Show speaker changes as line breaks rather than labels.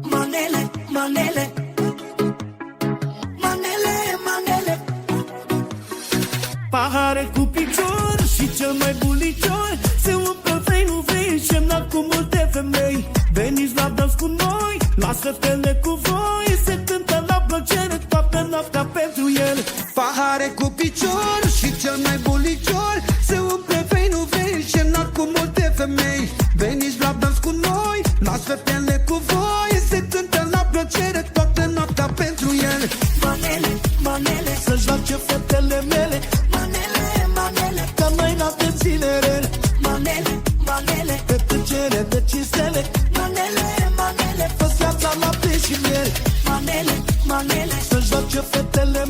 Manele, manele, manele, manele.
Pahare cu picior și cel mai bulicior se umple vrei, nu vrei, șemnat cu multe femei. Veniți la dans cu noi, las fetele cu voi, se cântă la plăcere toată noaptea pentru el.
Pahare cu picior și cel mai bulicior se umple vrei, nu vrei, șemnat cu multe femei. Veniți la dans cu noi, las fetele cu voi, se cântă la plăcere toată noaptea pentru el.
Manele, manele,
Să joace fetele mele,
manele, manele,
ca noi n-avem zile rele.
manele, manele,
Pe tăcere de cinstele,
manele, manele,
fă viața lapte și miere.
manele, manele,
Să joace fetele